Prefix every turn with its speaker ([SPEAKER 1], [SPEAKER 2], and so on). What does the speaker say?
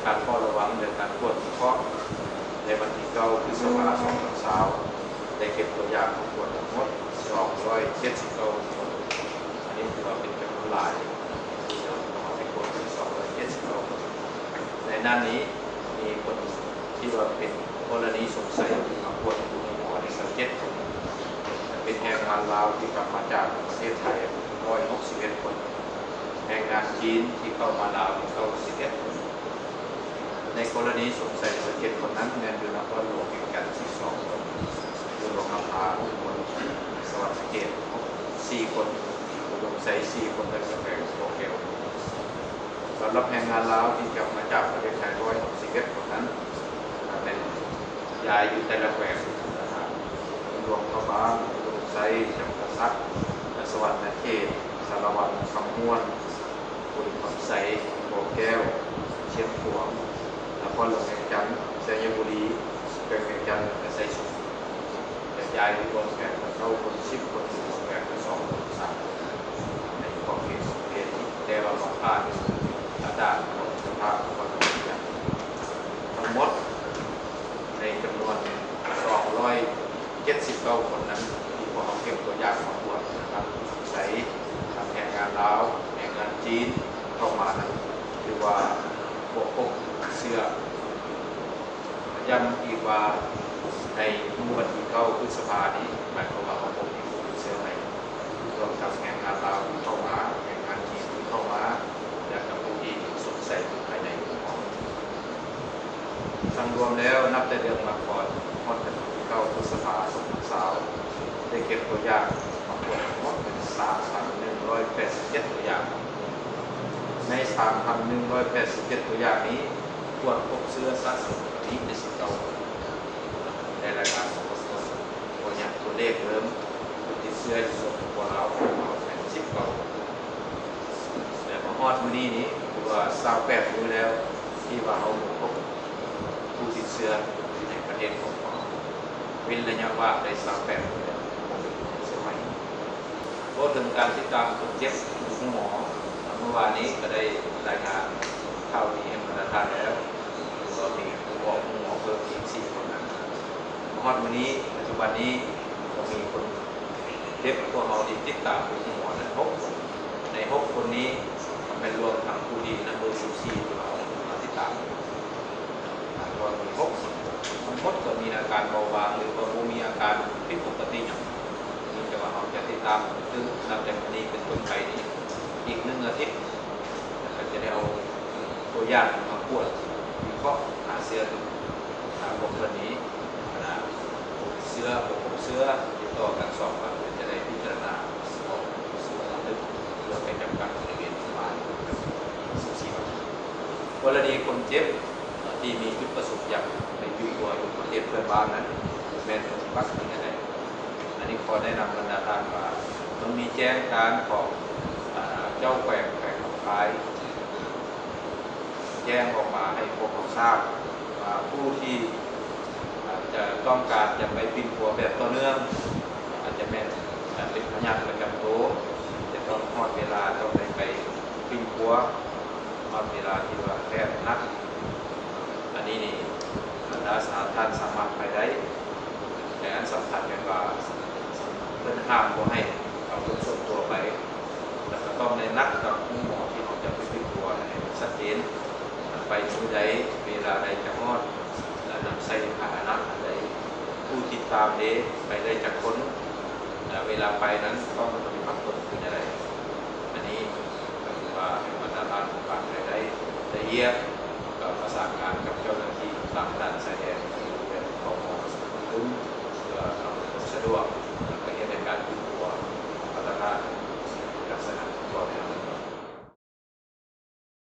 [SPEAKER 1] การเฝ้าระวังในการตรวจเฉพาะในวันที่9 พฤษภาคม 2020ได้เก็บตัวอย่างของคนทั้งหมด279 คนอันนี้ถือว่าเป็นจำนวนหลายที่เราเอาไปตรวจที่279 คนในนั้นนี้มีคนที่ว่าเป็นกรณีสงสัยมาตรวจอยู่ในหมอใน27 คนเป็นแรงงานลาวที่กลับมาจากประเทศไทย161 คนแรงงานจีนที่เข้ามาลาว91 คนในกรณีสงสัย17 คนนั้นแมนอยู่นครหลวงกัน 12 คนอยู่โรงพยาบาล6 คนสวัสดิ์เกต4 คนอุดมไซ4 คนและกระแพงโปรเกลสำหรับแรงงานลาวที่กลับมาจากประเทศไทย161 คนนั้นเป็นยายอยู่แต่ละแขวงรวมเข้าบ้านอุดมไซจำปาสักสวัสดิ์เขตสารวัตรคำม้วนปุริคำไซโปรแก้วเชียงขวางนครหลวงแห่งจันทร์ชัยบุรีแขวงจันทร์และไซสุขแต่ยายอยู่รวมแขวงเข้าคน10 คนรวมแขวง2 คน3 คนในขอบเขต2 เขตแต่ว่าบางภาคอาจารย์ของสภาพคนทั้งหมดในจำนวน279 คนนั้นที่พวกเขาเก็บตัวอย่างมาตรวจนะครับใช้แรงงานลาวแรงงานจีนเข้ามานั้นคือว่าพวกเสื้อย้ำอีกว่าในวันที่9 พฤษภาคมนี้หมายความว่าพวกที่เสื้อใหม่รวมทั้งแรงงานลาวที่เข้ามาแรงงานจีนที่เข้ามาและกับพวกที่สงสัยภายในของทั้งรวมแล้วนับแต่เดือนมาก่อนฮอดกันที่9 พฤษภาคม 2020ได้เก็บตัวอย่างมาตรวจทั้งหมดเป็น 3,187 ตัวอย่างใน 3,187 ตัวอย่างนี้ตรวจพบเชื้อสะสมที่79 คนในรายงานของกสทช.ตัวเลขเริ่มติดเชื้ออยู่ส่วนของเราเป็น19 คนแต่มาฮอดมื้อนี้ถือว่า28 มื้อแล้วที่ว่าเราพบผู้ติดเชื้อในประเทศของเราเว้นระยะว่างได้28 มื้อแล้วสมัยก็ถึงการติดตามคนเจ็บของหมอเมื่อวานนี้ก็ได้รายงานข่าวดีให้บรรดาท่านแล้วก็มีผู้บอกหมอเพิ่มอีก4 คนนั้นฮอดวันนี้ปัจจุบันนี้ก็มีคนเจ็บพวกเราที่ติดตามผู้หมอนั้น6 คนใน6 คนนี้เป็นรวมทั้งผู้ดีนะเบอร์14ที่เราติดตามรวมมี6 คนทั้งหมดก็มีอาการเบาหวานหรือว่ามีอาการผิดปกติอย่างนี้จะว่าเราจะติดตามซึ่งนับจากวันนี้เป็นต้นไปนี้อีก1 อาทิตย์ก็จะได้เอาตัวอย่างมาตรวจวิเคราะห์หาเชื้อพวกตัวนี้เชื้อติดต่อกัน2 วันจะได้พิจารณาเอาเชื้อลึกเพื่อไปจำกัดบริเวณประมาณ14 วันกรณีคนเจ็บที่มีจุดประสงค์อยากไปอยู่ตัวอยู่ประเทศเพื่อนบ้านนั้นแม้จะปักที่ไหนอันนี้ขอแนะนำบรรดาท่านว่าต้องมีแจ้งการของเจ้าแขวงหนองคายแจ้งออกมาให้พวกเขาทราบว่าผู้ที่จะต้องการจะไปปิดหัวแบบต่อเนื่องอาจจะเป็นพยานประจำตัวจะต้องฮอดเวลาต้องไปปิดหัวฮอดเวลาที่ว่าแพทย์นัดอันนี้นี่บรรดาท่านสามารถไปได้แต่อันสำคัญเป็นว่าเพื่อนห้ามบ่ให้เอารถส่วนตัวไปแต่ก็ต้องในนัดกับผู้หมอที่เขาจะไปปิดหัวให้ชัดเจนไปมื้อใดเวลาใดจะฮอดนำใส่พาหนะใดผู้ติดตามเด้ไปได้จากคนเวลาไปนั้นต้องปฏิบัติตนเป็นอะไรอันนี้ก็คือว่าบรรดาท่านฟังได้ละเอียดก็ประสานงานกับเจ้าหน้าที่ตามด่านชายแดนที่เป็นของคุ้มเพื่อทำให้สะดวกและก็เห็นในการปิดตัวบรรดาท่านลักษณะตัวแบบ